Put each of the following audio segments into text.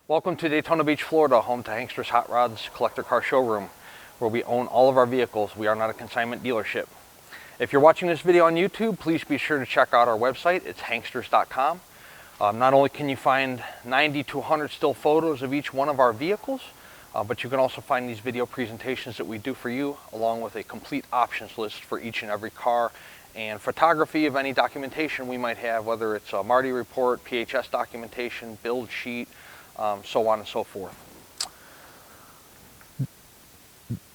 Welcome to Daytona Beach, Florida, home to Hankster's Hot Rods Collector Car Showroom, where we own all of our vehicles. We are not a consignment dealership. If you're watching this video on YouTube, please be sure to check out our website. It's hanksters.com. Not only can you find 90 to 100 still photos of each one of our vehicles, but you can also find these video presentations that we do for you, along with a complete options list for each and every car, and photography of any documentation we might have, whether it's a Marty report, PHS documentation, build sheet, so on and so forth.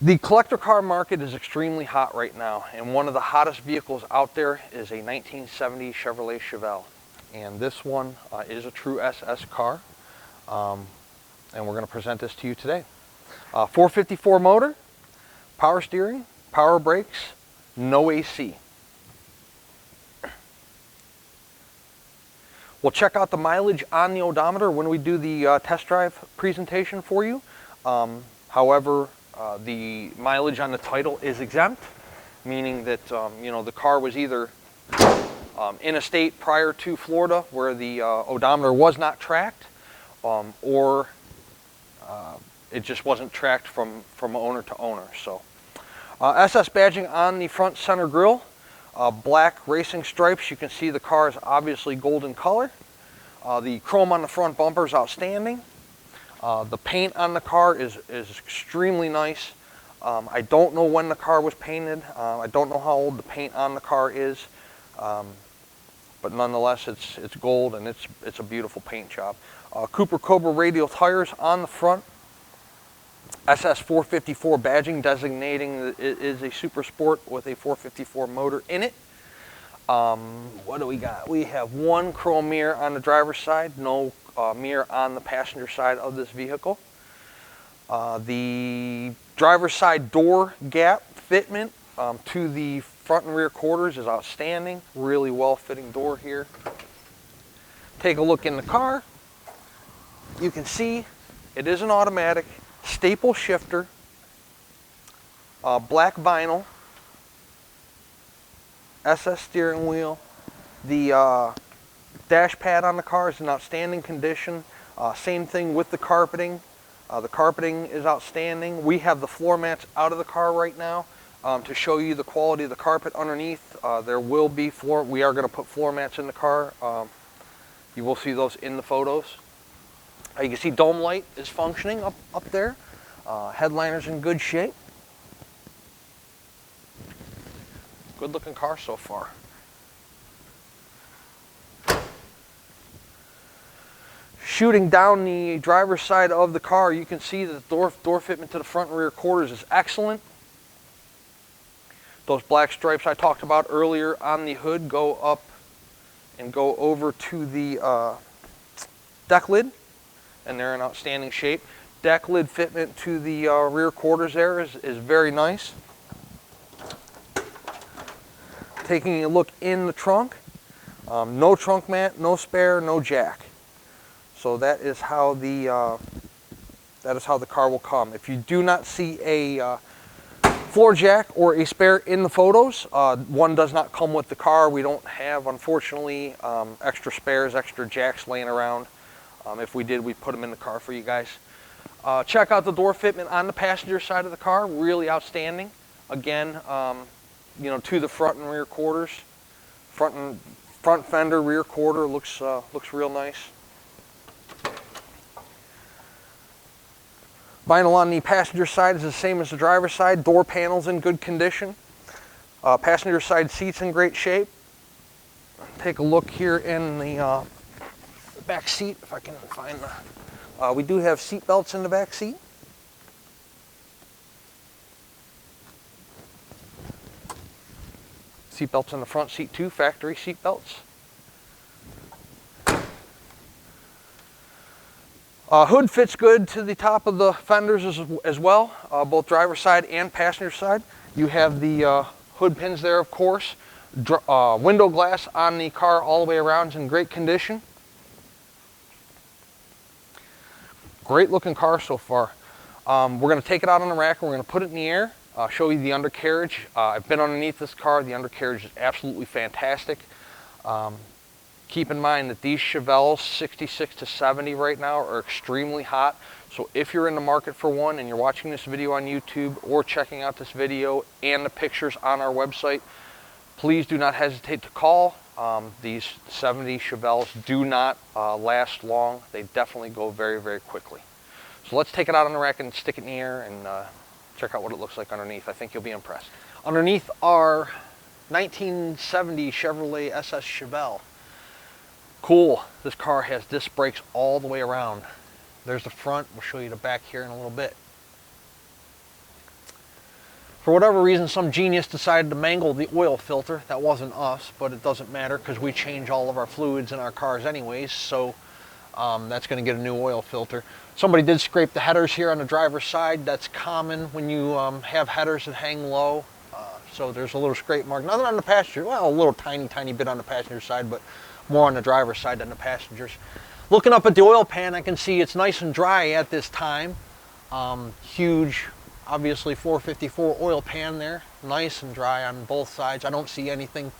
The collector car market is extremely hot right now, and one of the hottest vehicles out there is a 1970 Chevrolet Chevelle. And this one is a true SS car, and we're going to present this to you today. 454 motor, power steering, power brakes, no AC. We'll check out the mileage on the odometer when we do the test drive presentation for you. However, the mileage on the title is exempt, meaning that the car was either in a state prior to Florida where the odometer was not tracked, or it just wasn't tracked from owner to owner. So, SS badging on the front center grille. Black racing stripes. You can see the car is obviously golden color. The chrome on the front bumper is outstanding. The paint on the car is extremely nice. I don't know when the car was painted. I don't know how old the paint on the car is, but nonetheless, it's gold and it's a beautiful paint job. Cooper Cobra radial tires on the front. SS 454 badging designating that it is a super sport with a 454 motor in it. What do we got? We have one chrome mirror on the driver's side, no mirror on the passenger side of this vehicle. The driver's side door gap fitment to the front and rear quarters is outstanding. Really well fitting door here. Take a look in the car. You can see it is an automatic. Staple shifter, black vinyl, SS steering wheel. The dash pad on the car is in outstanding condition. Same thing with the carpeting. The carpeting is outstanding. We have the floor mats out of the car right now to show you the quality of the carpet underneath. There will be we are going to put floor mats in the car. You will see those in the photos. You can see dome light is functioning up there. Headliner's in good shape. Good looking car so far. Shooting down the driver's side of the car, you can see that the door fitment to the front and rear quarters is excellent. Those black stripes I talked about earlier on the hood go up and go over to the deck lid, and they're in outstanding shape. Deck lid fitment to the rear quarters there is very nice. Taking a look in the trunk, no trunk mat, no spare, no jack. So that is how the car will come. If you do not see a floor jack or a spare in the photos, one does not come with the car. We don't have, unfortunately, extra spares, extra jacks laying around. If we did, we'd put them in the car for you guys. Check out the door fitment on the passenger side of the car. Really outstanding. Again, to the front and rear quarters. Front fender, rear quarter looks real nice. Vinyl on the passenger side is the same as the driver's side. Door panels in good condition. Passenger side seats in great shape. Take a look here in the back seat, if I can find the... we do have seat belts in the back seat. Seat belts in the front seat too, factory seat belts. Hood fits good to the top of the fenders as well, both driver's side and passenger side. You have the hood pins there, of course. Window glass on the car all the way around is in great condition. Great looking car so far. We're going to take it out on the rack and we're going to put it in the air, show you the undercarriage. I've been underneath this car. The undercarriage is absolutely fantastic. Keep in mind that these Chevelles 66 to 70 right now are extremely hot. So if you're in the market for one and you're watching this video on YouTube or checking out this video and the pictures on our website, please do not hesitate to call. These 70 Chevelles do not last long. They definitely go very, very quickly. So let's take it out on the rack and stick it in the air and check out what it looks like underneath. I think you'll be impressed. Underneath our 1970 Chevrolet SS Chevelle. Cool, this car has disc brakes all the way around. There's the front, we'll show you the back here in a little bit. For whatever reason, some genius decided to mangle the oil filter. That wasn't us, but it doesn't matter because we change all of our fluids in our cars anyways, so that's going to get a new oil filter. Somebody did scrape the headers here on the driver's side. That's common when you have headers that hang low. So there's a little scrape mark. Nothing on the passenger, well, a little tiny bit on the passenger side, but more on the driver's side than the passengers. Looking up at the oil pan, I can see it's nice and dry at this time. Huge, obviously 454 oil pan there, nice and dry on both sides. I don't see anything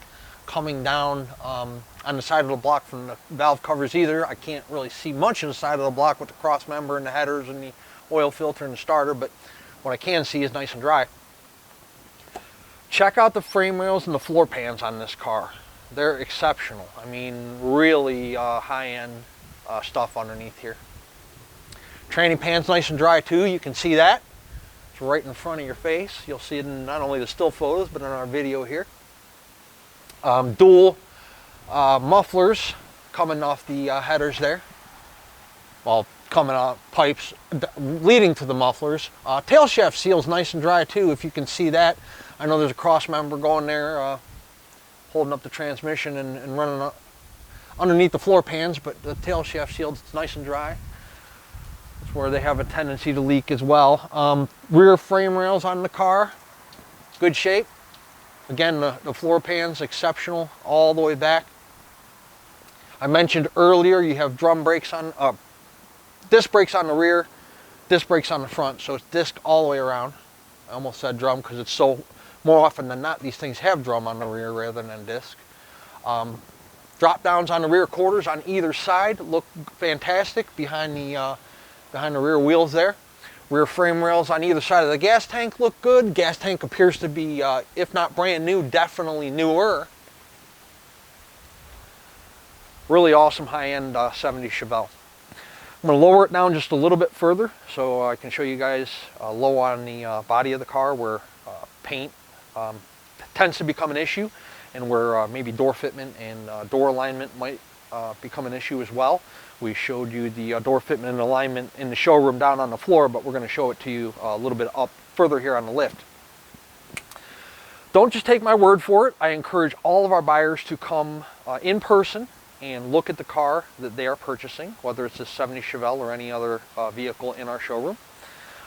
coming down on the side of the block from the valve covers either. I can't really see much of the side of the block with the cross member and the headers and the oil filter and the starter, but what I can see is nice and dry. Check out the frame rails and the floor pans on this car. They're exceptional. I mean, really high-end stuff underneath here. Tranny pan's nice and dry too. You can see that. It's right in front of your face. You'll see it in not only the still photos, but in our video here. Dual mufflers coming off the headers there. Well, coming out pipes leading to the mufflers. Tail shaft seal's nice and dry too, if you can see that. I know there's a cross member going there, holding up the transmission and running up underneath the floor pans, but the tail shaft seal is nice and dry. That's where they have a tendency to leak as well. Rear frame rails on the car, good shape. Again, the floor pans exceptional all the way back. I mentioned earlier you have drum brakes on, disc brakes on the rear, disc brakes on the front, so it's disc all the way around. I almost said drum because it's so, more often than not, these things have drum on the rear rather than disc. Drop downs on the rear quarters on either side look fantastic behind the rear wheels there. Rear frame rails on either side of the gas tank look good. Gas tank appears to be, if not brand new, definitely newer. Really awesome high-end 70 Chevelle. I'm going to lower it down just a little bit further so I can show you guys low on the body of the car where paint tends to become an issue, and where maybe door fitment and door alignment might become an issue as well. We showed you the door fitment and alignment in the showroom down on the floor, but we're going to show it to you a little bit up further here on the lift. Don't just take my word for it. I encourage all of our buyers to come in person and look at the car that they are purchasing, whether it's a 70 Chevelle or any other vehicle in our showroom.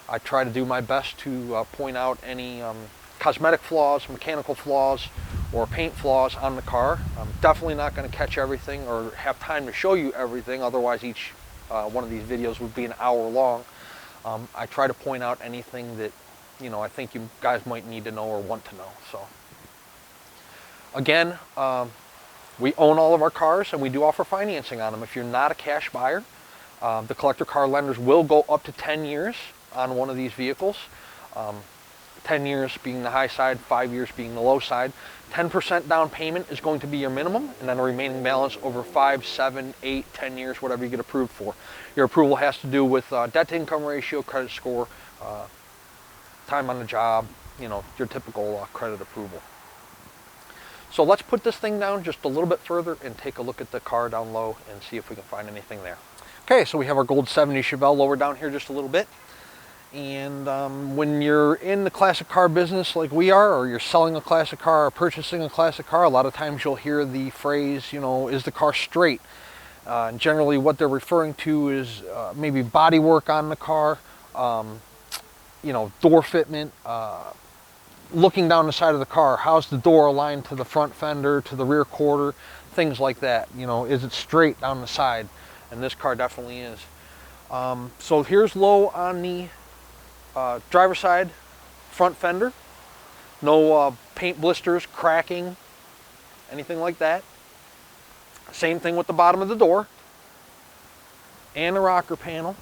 I try to do my best to point out any cosmetic flaws, mechanical flaws, or paint flaws on the car. I'm definitely not going to catch everything or have time to show you everything, otherwise each one of these videos would be an hour long. I try to point out anything that, you know, I think you guys might need to know or want to know. So again, we own all of our cars and we do offer financing on them. If you're not a cash buyer, the collector car lenders will go up to 10 years on one of these vehicles. 10 years being the high side, 5 years being the low side. 10% down payment is going to be your minimum, and then a remaining balance over 5, 7, 8, 10 years, whatever you get approved for. Your approval has to do with debt to income ratio, credit score, time on the job, you know, your typical credit approval. So let's put this thing down just a little bit further and take a look at the car down low and see if we can find anything there. Okay, so we have our gold 70 Chevelle lower down here just a little bit. And when you're in the classic car business like we are, or you're selling a classic car or purchasing a classic car, a lot of times you'll hear the phrase, you know, is the car straight? And generally what they're referring to is maybe body work on the car, you know, door fitment, looking down the side of the car. How's the door aligned to the front fender, to the rear quarter, things like that. You know, is it straight down the side? And this car definitely is. So here's low on the driver's side front fender. No paint blisters, cracking, anything like that. Same thing with the bottom of the door and the rocker panel.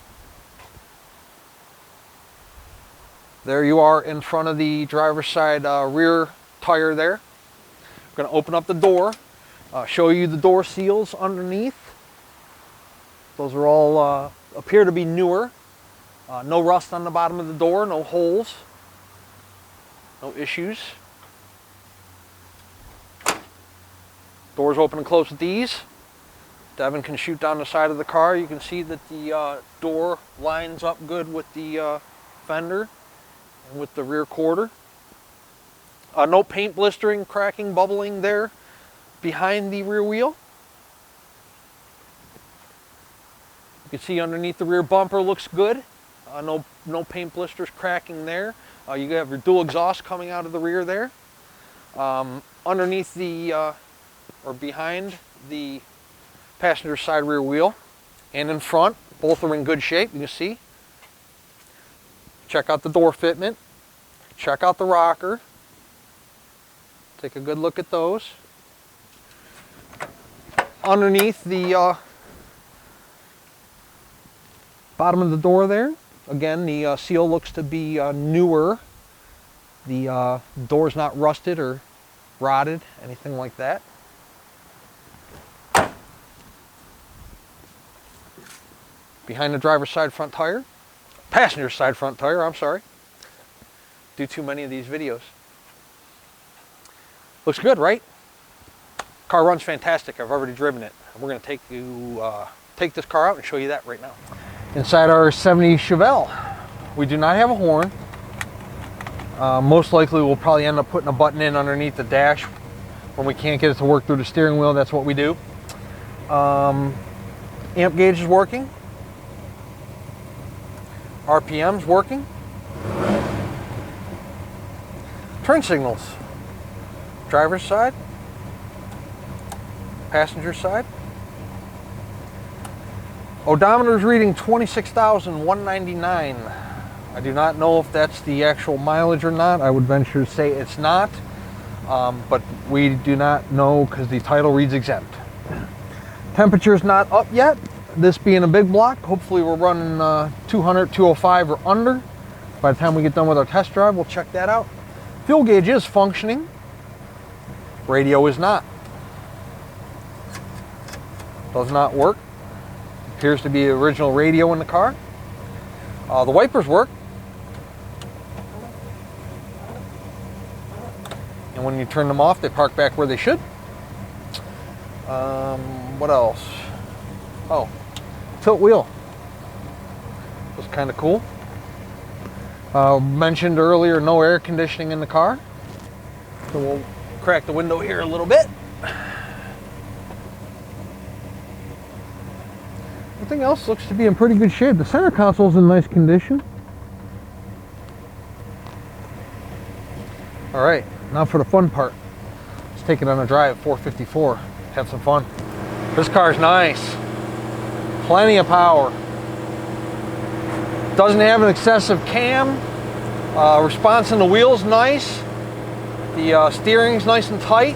There you are in front of the driver's side rear tire there. I'm going to open up the door, show you the door seals underneath. Those are all appear to be newer. No rust on the bottom of the door, no holes, no issues. Doors open and close with ease. Devin can shoot down the side of the car. You can see that the door lines up good with the fender and with the rear quarter. No paint blistering, cracking, bubbling there behind the rear wheel. You can see underneath the rear bumper looks good. No paint blisters cracking there. You have your dual exhaust coming out of the rear there. Underneath the or behind the passenger side rear wheel and in front, both are in good shape. You can see. Check out the door fitment. Check out the rocker. Take a good look at those. Underneath the bottom of the door there, again, the seal looks to be newer. The door's not rusted or rotted, anything like that. Behind the driver's side front tire, passenger side front tire, I'm sorry. Do too many of these videos. Looks good, right? Car runs fantastic. I've already driven it. We're going to take this car out and show you that right now. Inside our 70 Chevelle, we do not have a horn. Most likely we'll probably end up putting a button in underneath the dash when we can't get it to work through the steering wheel. That's what we do. Amp gauge is working. RPM's working. Turn signals. Driver's side. Passenger side. Odometer is reading 26,199. I do not know if that's the actual mileage or not. I would venture to say it's not. But we do not know because the title reads exempt. Temperature's not up yet. This being a big block, hopefully we're running 200, 205 or under. By the time we get done with our test drive, we'll check that out. Fuel gauge is functioning. Radio is not. Does not work. Appears to be the original radio in the car. The wipers work. And when you turn them off, they park back where they should. What else? Oh, tilt wheel. Was kind of cool. Mentioned earlier, no air conditioning in the car. So we'll crack the window here a little bit. Everything else looks to be in pretty good shape. The center console is in nice condition. All right, now for the fun part. Let's take it on a drive, 454. Have some fun. This car's nice. Plenty of power. Doesn't have an excessive cam. Response in the wheel's nice. The steering's nice and tight.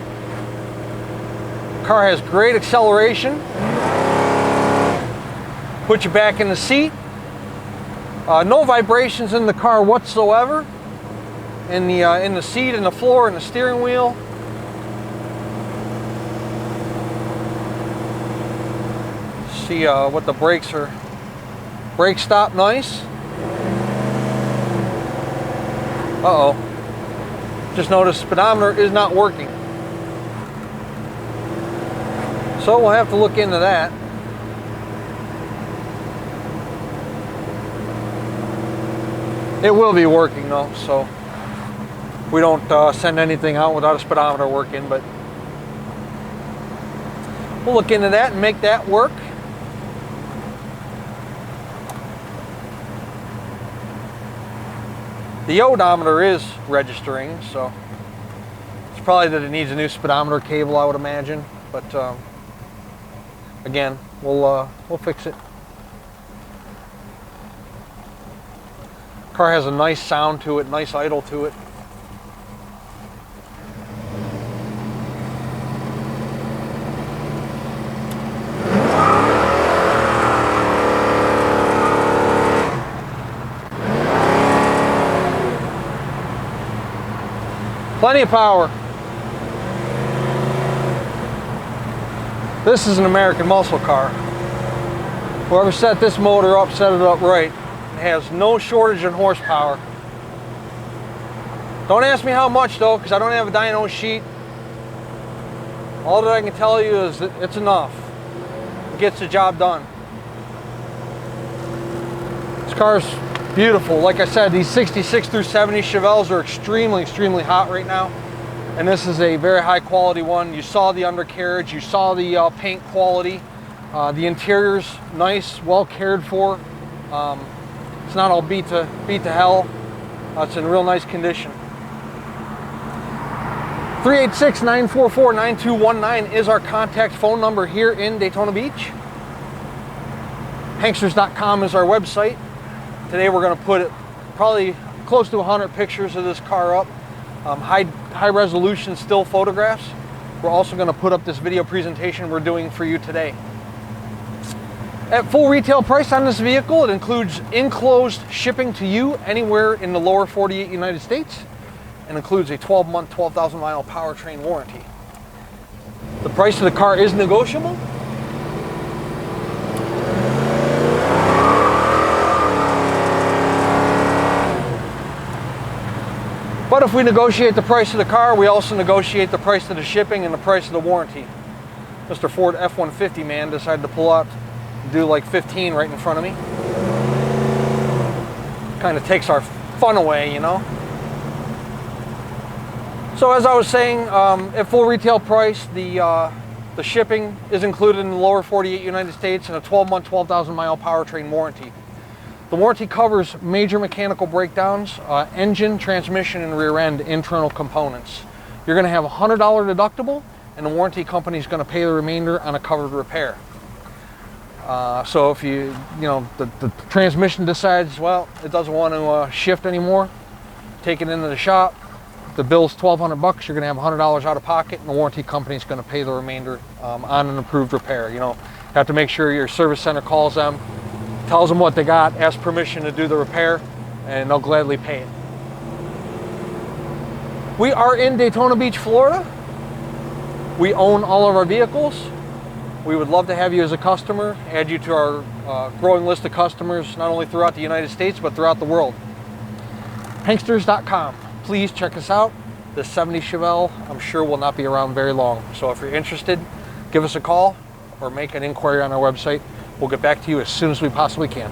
Car has great acceleration. Put you back in the seat. No vibrations in the car whatsoever. In the seat, in the floor, in the steering wheel. See what the brakes are. Brake stop nice. Uh-oh. Just noticed speedometer is not working. So we'll have to look into that. It will be working though, so we don't send anything out without a speedometer working, but we'll look into that and make that work. The odometer is registering, so it's probably that it needs a new speedometer cable, I would imagine. But again, we'll fix it. Car has a nice sound to it, nice idle to it. Plenty of power. This is an American muscle car. Whoever set this motor up, set it up right. It has no shortage in horsepower. Don't ask me how much though, because I don't have a dyno sheet. All that I can tell you is that it's enough. It gets the job done. This car's beautiful. Like I said, these 66 through 70 Chevelles are extremely, extremely hot right now. And this is a very high quality one. You saw the undercarriage, you saw the paint quality. The interior's nice, well cared for. It's not all beat to hell. It's in real nice condition. 386-944-9219 is our contact phone number here in Daytona Beach. Hanksters.com is our website. Today we're going to put probably close to 100 pictures of this car up. High resolution still photographs. We're also going to put up this video presentation we're doing for you today. At full retail price on this vehicle, it includes enclosed shipping to you anywhere in the lower 48 United States, and includes a 12-month, 12,000 mile powertrain warranty. The price of the car is negotiable. But if we negotiate the price of the car, we also negotiate the price of the shipping and the price of the warranty. Mr. Ford F-150 man decided to pull out and do like 15 right in front of me. Kind of takes our fun away, you know. So as I was saying, at full retail price, the shipping is included in the lower 48 United States and a 12-month, 12,000 mile powertrain warranty. The warranty covers major mechanical breakdowns, engine, transmission, and rear end internal components. You're going to have a $100 deductible, and the warranty company is going to pay the remainder on a covered repair. So if the transmission decides, well, it doesn't want to shift anymore, take it into the shop. The bill's $1,200. You're going to have $100 out of pocket, and the warranty company is going to pay the remainder on an approved repair. You know, have to make sure your service center calls them, tells them what they got, asks permission to do the repair, and they'll gladly pay it. We are in Daytona Beach, Florida. We own all of our vehicles. We would love to have you as a customer, add you to our growing list of customers, not only throughout the United States, but throughout the world. Hanksters.com. Please check us out. The 70 Chevelle, I'm sure, will not be around very long. So if you're interested, give us a call or make an inquiry on our website. We'll get back to you as soon as we possibly can.